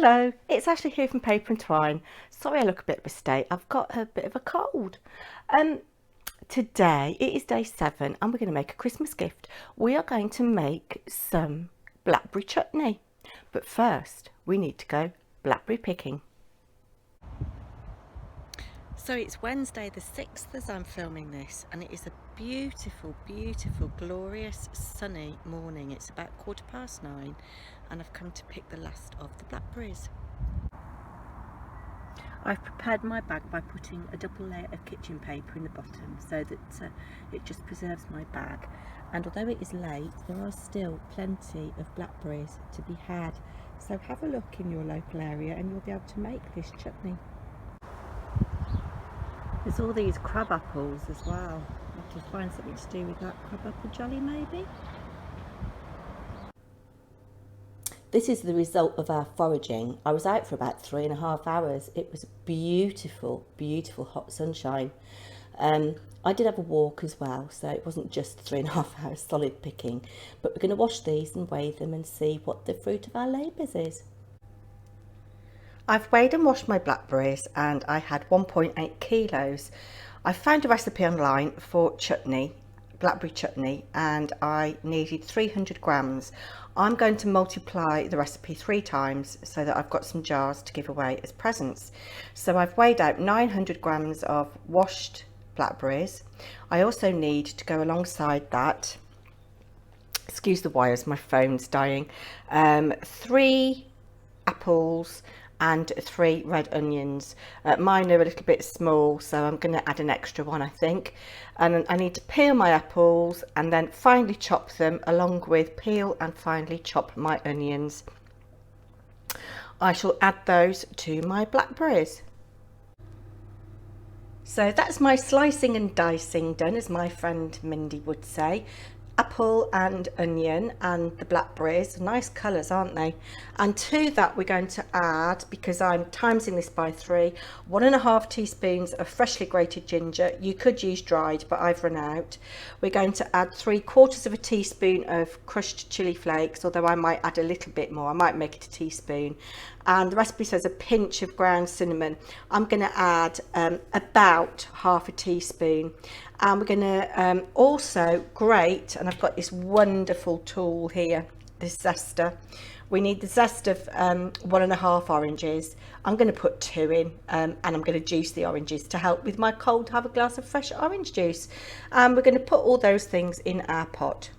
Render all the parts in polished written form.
Hello, it's Ashley here from Paper and Twine. Sorry I look a bit of a state. I've got a bit of a cold. Um, Today it is day 7 and we're going to make a Christmas gift. We are going to make some blackberry chutney. But first we need to go blackberry picking. So it's Wednesday the 6th as I'm filming this, and it is a beautiful, beautiful, glorious sunny morning. It's about 9:15 and I've come to pick the last of the blackberries. I've prepared my bag by putting a double layer of kitchen paper in the bottom so that it just preserves my bag. And although it is late, there are still plenty of blackberries to be had. So have a look in your local area and you'll be able to make this chutney. There's all these crab apples as well. I have to find something to do with that crab apple jelly maybe. This is the result of our foraging. I was out for about 3.5 hours. It was beautiful, beautiful hot sunshine. I did have a walk as well, so it wasn't just 3.5 hours solid picking. But we're going to wash these and weigh them and see what the fruit of our labours is. I've weighed and washed my blackberries and I had 1.8 kilos. I found a recipe online for chutney, blackberry chutney, and I needed 300 grams. I'm going to multiply the recipe 3 times so that I've got some jars to give away as presents. So I've weighed out 900 grams of washed blackberries. I also need to go alongside that, excuse the wires, my phone's dying, 3 apples and 3 red onions. Mine are a little bit small, so I'm going to add an extra one, I think. And I need to peel my apples and then finely chop them, along with peel and finely chop my onions. I shall add those to my blackberries. So that's my slicing and dicing done, as my friend Mindy would say. Apple and onion and the blackberries, nice colours, aren't they? And to that we're going to add, because I'm timesing this by 3, 1.5 teaspoons of freshly grated ginger. You could use dried, but I've run out. We're going to add 3/4 teaspoon of crushed chili flakes, although I might add a little bit more. I might make it a teaspoon. And the recipe says a pinch of ground cinnamon. I'm going to add about 1/2 teaspoon. And we're going to also grate, and I've got this wonderful tool here, this zester. We need the zest of 1.5 oranges. I'm going to put 2 in, and I'm going to juice the oranges to help with my cold. Have a glass of fresh orange juice. And we're going to put all those things in our pot.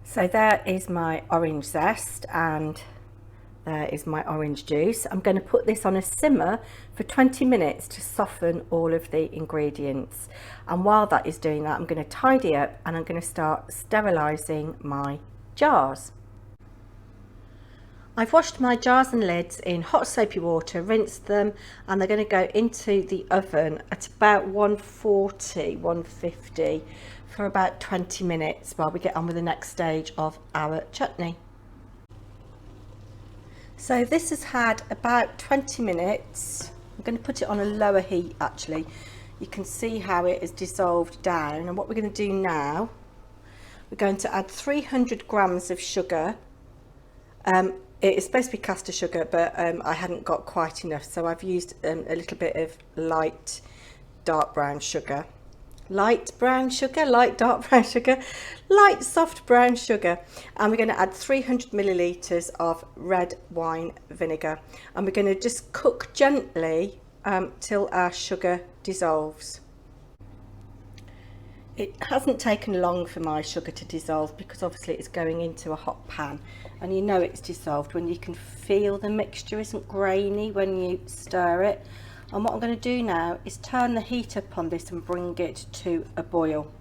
So there is my orange zest, and there is my orange juice. I'm going to put this on a simmer for 20 minutes to soften all of the ingredients. And while that is doing that, I'm going to tidy up and I'm going to start sterilising my jars. I've washed my jars and lids in hot soapy water, rinsed them, and they're going to go into the oven at about 140, 150 for about 20 minutes while we get on with the next stage of our chutney. So this has had about 20 minutes. I'm going to put it on a lower heat actually. You can see how it is dissolved down, and what we're going to do now, we're going to add 300 grams of sugar. It is supposed to be caster sugar, but I hadn't got quite enough, so I've used a little bit of light dark brown sugar. Light brown sugar, light dark brown sugar, light soft brown sugar. And we're going to add 300 millilitres of red wine vinegar, and we're going to just cook gently till our sugar dissolves. It hasn't taken long for my sugar to dissolve because obviously it's going into a hot pan, and you know it's dissolved when you can feel the mixture isn't grainy when you stir it. And what I'm going to do now is turn the heat up on this and bring it to a boil.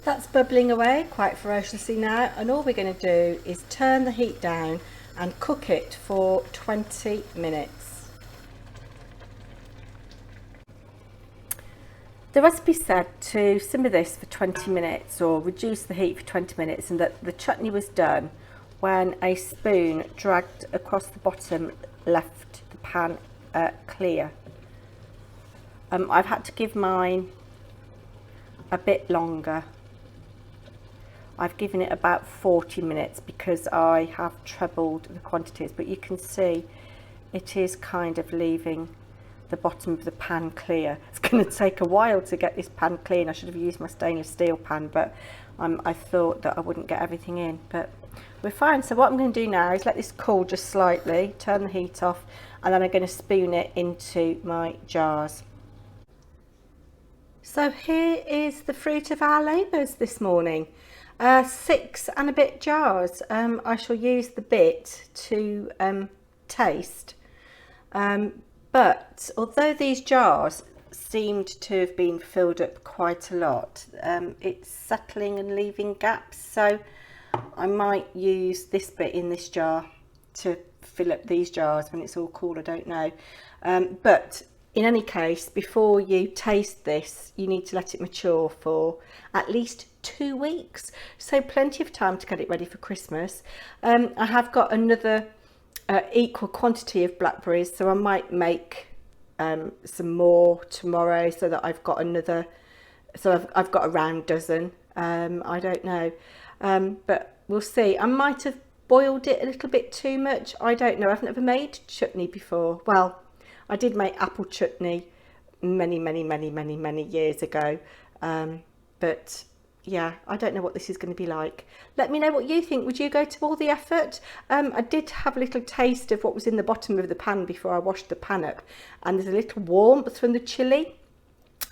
That's bubbling away quite ferociously now, and all we're going to do is turn the heat down and cook it for 20 minutes. The recipe said to simmer this for 20 minutes or reduce the heat for 20 minutes, and that the chutney was done when a spoon dragged across the bottom left the pan clear. I've had to give mine a bit longer. I've given it about 40 minutes because I have trebled the quantities, but you can see it is kind of leaving the bottom of the pan clear. It's going to take a while to get this pan clean. I should have used my stainless steel pan, but I thought that I wouldn't get everything in, but we're fine. So what I'm going to do now is let this cool just slightly, turn the heat off, and then I'm going to spoon it into my jars. So here is the fruit of our labours this morning. 6 and a bit jars. I shall use the bit to taste. But although these jars seemed to have been filled up quite a lot, it's settling and leaving gaps. So I might use this bit in this jar to fill up these jars when it's all cool, I don't know. But in any case, before you taste this, you need to let it mature for at least 2 weeks. So plenty of time to get it ready for Christmas. I have got another equal quantity of blackberries, so I might make some more tomorrow so that I've got another, so I've got a round dozen. I don't know, but we'll see. I might have boiled it a little bit too much. I don't know. I've never made chutney before. Well, I did make apple chutney many years ago, but yeah, I don't know what this is going to be like. Let me know what you think. Would you go to all the effort? I did have a little taste of what was in the bottom of the pan before I washed the pan up, and there's a little warmth from the chilli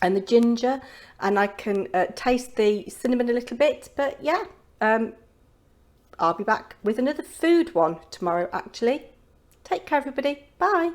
and the ginger, and I can taste the cinnamon a little bit. But yeah, I'll be back with another food one tomorrow actually. Take care everybody, bye.